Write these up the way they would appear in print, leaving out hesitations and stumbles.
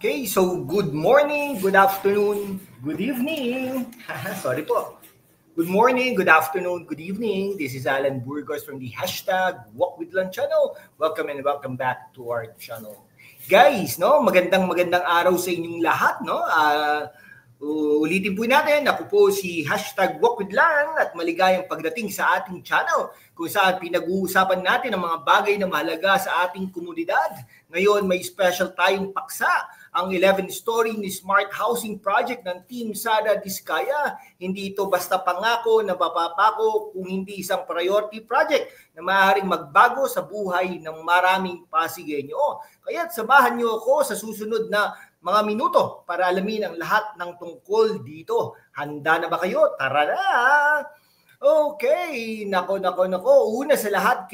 Okay, so good morning, good afternoon, good evening. Sorry po. Good morning, good afternoon, good evening. This is Alan Burgos from the hashtag Walk with Lan channel. Welcome and welcome back to our channel. Guys, no, magandang araw sa inyong lahat, no? Ulitin po natin, ako po si hashtag Walk with Lan at maligayang pagdating sa ating channel kung saan pinag-uusapan natin ang mga bagay na mahalaga sa ating komunidad. Ngayon, may special tayong paksa, ang 11 story ni Smart Housing Project ng Team Sara Diskaya. Hindi ito basta pangako na mapapako kung hindi isang priority project na maaaring magbago sa buhay ng maraming Pasigueño. Kaya't samahan niyo ako sa susunod na mga minuto para alamin ang lahat ng tungkol dito. Handa na ba kayo? Tara na! Okay, nako. Una sa lahat,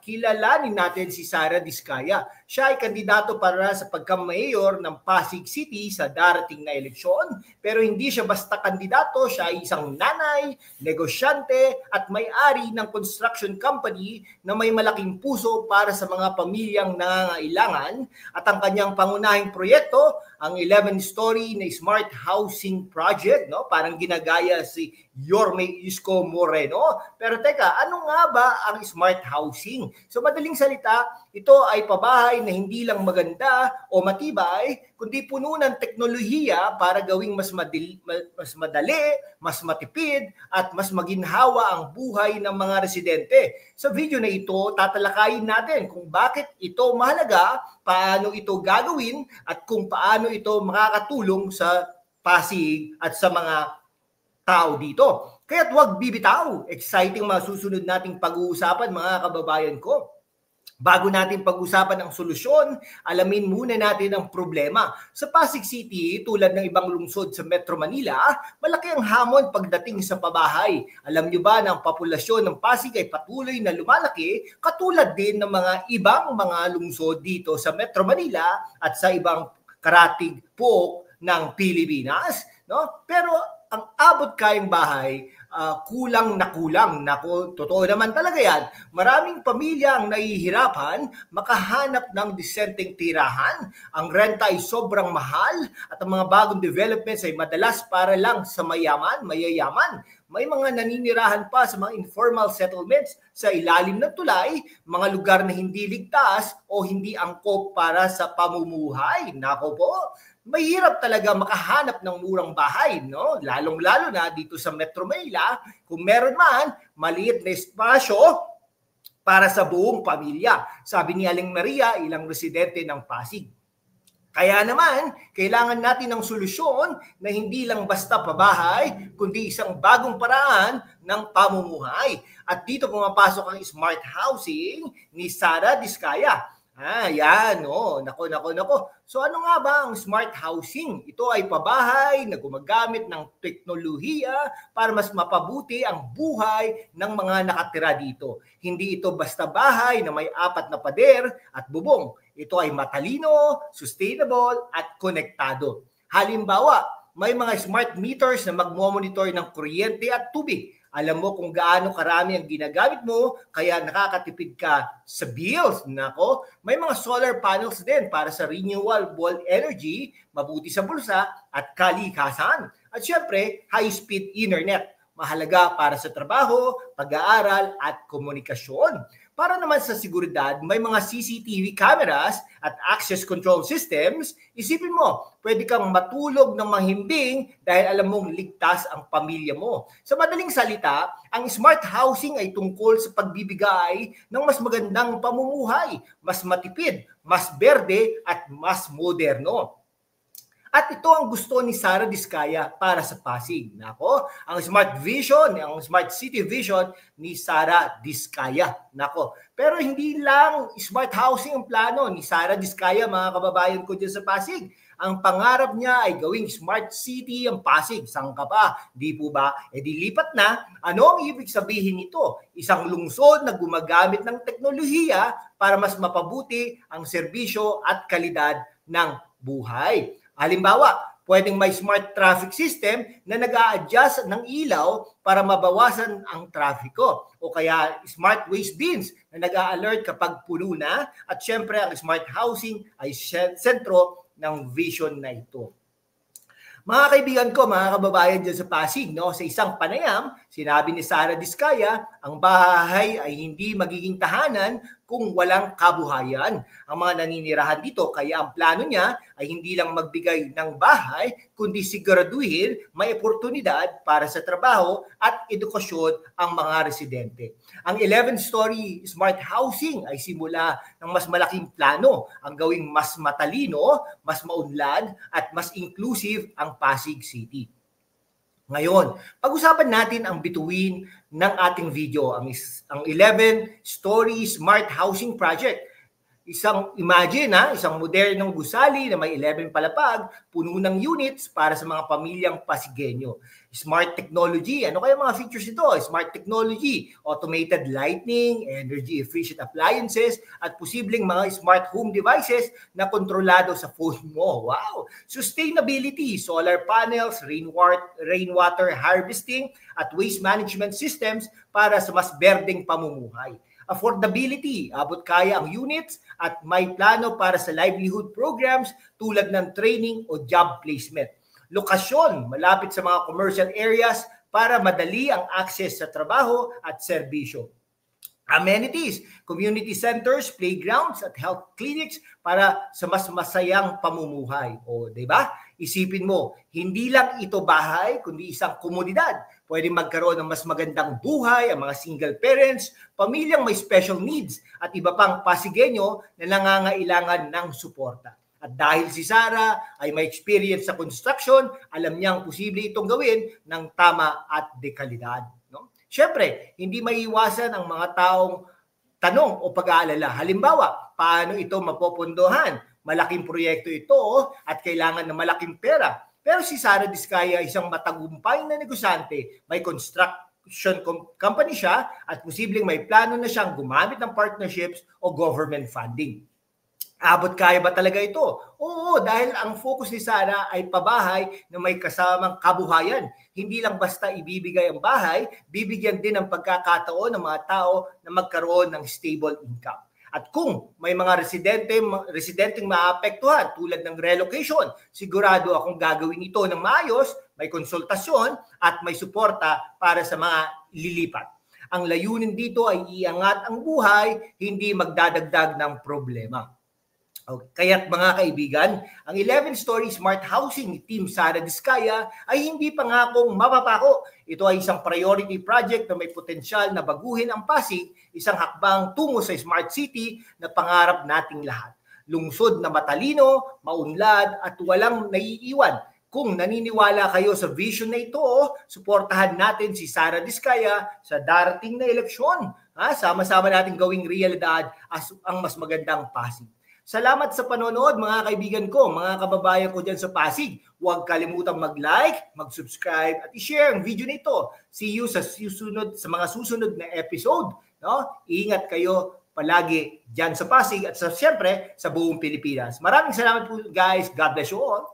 kilalanin natin si Sara Diskaya. Siya ay kandidato para sa pagka-mayor ng Pasig City sa darating na eleksyon. Pero hindi siya basta kandidato, siya ay isang nanay, negosyante at may-ari ng construction company na may malaking puso para sa mga pamilyang nangangailangan. At ang kanyang pangunahing proyekto, ang 11-story na Smart Housing Project, no? Parang ginagaya si Yorme Isko Moreno. Pero teka, ano nga ba ang smart housing? So madaling salita, ito ay pabahay na hindi lang maganda o matibay, kundi puno ng teknolohiya para gawing mas madali, mas matipid, at mas maginhawa ang buhay ng mga residente. Sa video na ito, tatalakayin natin kung bakit ito mahalaga, paano ito gagawin, at kung paano ito makakatulong sa Pasig at sa mga tao dito. Kaya't huwag bibitaw. Exciting mga susunod nating pag-uusapan, mga kababayan ko. Bago natin pag-usapan ang solusyon, alamin muna natin ang problema. Sa Pasig City, tulad ng ibang lungsod sa Metro Manila, malaki ang hamon pagdating sa pabahay. Alam nyo ba na ang populasyon ng Pasig ay patuloy na lumalaki, katulad din ng mga ibang mga lungsod dito sa Metro Manila at sa ibang karatig po ng Pilipinas, no? Pero ang abot kayang bahay, kulang na kulang. Naku, totoo naman talaga yan. Maraming pamilya ang nahihirapan makahanap ng disenteng tirahan. Ang renta ay sobrang mahal at ang mga bagong developments ay madalas para lang sa mayayaman. May mga naninirahan pa sa mga informal settlements sa ilalim ng tulay, mga lugar na hindi ligtas o hindi angkop para sa pamumuhay. Nako po, mahirap talaga makahanap ng murang bahay, no? Lalong-lalo na dito sa Metro Manila, kung meron man, maliit na espasyo para sa buong pamilya. Sabi ni Aling Maria, ilang residente ng Pasig. Kaya naman, kailangan natin ng solusyon na hindi lang basta pabahay, kundi isang bagong paraan ng pamumuhay. At dito pumapasok ang smart housing ni Sara Diskaya. Yan, oh. Nako. So ano nga ba ang smart housing? Ito ay pabahay na gumagamit ng teknolohiya para mas mapabuti ang buhay ng mga nakatira dito. Hindi ito basta bahay na may 4 na pader at bubong. Ito ay matalino, sustainable at konektado. Halimbawa, may mga smart meters na magmo-monitor ng kuryente at tubig. Alam mo kung gaano karami ang ginagamit mo, kaya nakakatipid ka sa bills. Nako, may mga solar panels din para sa renewable energy, mabuti sa bulsa at kalikasan. At syempre, high-speed internet. Mahalaga para sa trabaho, pag-aaral at komunikasyon. Para naman sa seguridad, may mga CCTV cameras at access control systems. Isipin mo, pwede kang matulog ng mahimbing dahil alam mong ligtas ang pamilya mo. Sa madaling salita, ang smart housing ay tungkol sa pagbibigay ng mas magandang pamumuhay, mas matipid, mas berde at mas moderno. At ito ang gusto ni Sara Diskaya para sa Pasig. Nako, ang smart vision, ang smart city vision ni Sara Diskaya. Nako, pero hindi lang smart housing ang plano ni Sara Diskaya, mga kababayan ko dyan sa Pasig. Ang pangarap niya ay gawing smart city ang Pasig. Saan ka pa? Di po ba? Dilipat na. Ano ang ibig sabihin nito? Isang lungsod na gumagamit ng teknolohiya para mas mapabuti ang serbisyo at kalidad ng buhay. Halimbawa, pwedeng may smart traffic system na nag-a-adjust ng ilaw para mabawasan ang trafiko. O kaya smart waste bins na nag-a-alert kapag puno na. At syempre, ang smart housing ay sentro ng vision na ito. Mga kaibigan ko, mga kababayan dyan sa Pasig, no, sa isang panayam, sinabi ni Sara Diskaya, ang bahay ay hindi magiging tahanan kung walang kabuhayan. Ang mga naninirahan dito, kaya ang plano niya ay hindi lang magbigay ng bahay, kundi siguraduhin may oportunidad para sa trabaho at edukasyon ang mga residente. Ang 11-story smart housing ay simula ng mas malaking plano, ang gawing mas matalino, mas maunlad at mas inclusive ang Pasig City. Ngayon, pag-usapan natin ang bituin ng ating video, ang 11-story smart housing project. Isang modernong gusali na may 11 palapag, puno ng units para sa mga pamilyang Pasigueño. Smart technology, ano kaya mga features nito? Smart technology, automated lighting, energy efficient appliances, at posibleng mga smart home devices na kontrolado sa phone mo. Wow! Sustainability, solar panels, rainwater harvesting, at waste management systems para sa mas berdeng pamumuhay. Affordability, abot kaya ang units at may plano para sa livelihood programs tulad ng training o job placement. Lokasyon, malapit sa mga commercial areas para madali ang access sa trabaho at serbisyo. Amenities, community centers, playgrounds at health clinics para sa mas masayang pamumuhay. O, 'di ba? Isipin mo, hindi lang ito bahay kundi isang komunidad. Pwede magkaroon ng mas magandang buhay ang mga single parents, pamilyang may special needs at iba pang Pasigueño na nangangailangan ng suporta. At dahil si Sara ay may experience sa construction, alam niyang posible itong gawin ng tama at dekalidad. No? Siyempre, hindi maiiwasan ang mga taong tanong o pag-aalala. Halimbawa, paano ito mapopondohan? Malaking proyekto ito at kailangan ng malaking pera. Pero si Sara Diskaya, isang matagumpay na negosyante, may construction company siya at posibleng may plano na siyang gumamit ng partnerships o government funding. Abot kaya ba talaga ito? Oo, dahil ang focus ni Sara ay pabahay na may kasamang kabuhayan. Hindi lang basta ibibigay ang bahay, bibigyan din ng pagkakataon ng mga tao na magkaroon ng stable income. At kung may mga residenteng maapektuhan tulad ng relocation, sigurado akong gagawin ito ng maayos, may konsultasyon at may suporta para sa mga lilipat. Ang layunin dito ay iangat ang buhay, hindi magdadagdag ng problema. Kaya't mga kaibigan, ang 11-story smart housing ni Team Sara Diskaya ay hindi pangakong mapapako. Ito ay isang priority project na may potensyal na baguhin ang Pasig, isang hakbang tungo sa smart city na pangarap nating lahat. Lungsod na matalino, maunlad at walang naiiwan. Kung naniniwala kayo sa vision na ito, suportahan natin si Sara Diskaya sa darating na eleksyon. Sama-sama natin gawing realidad ang mas magandang Pasig. Salamat sa panonood mga kaibigan ko, mga kababayan ko dyan sa Pasig. Huwag kalimutang mag-like, mag-subscribe at i-share ang video nito. See you sa mga susunod na episode. No? Ingat kayo palagi dyan sa Pasig at siyempre sa buong Pilipinas. Maraming salamat po guys. God bless you all.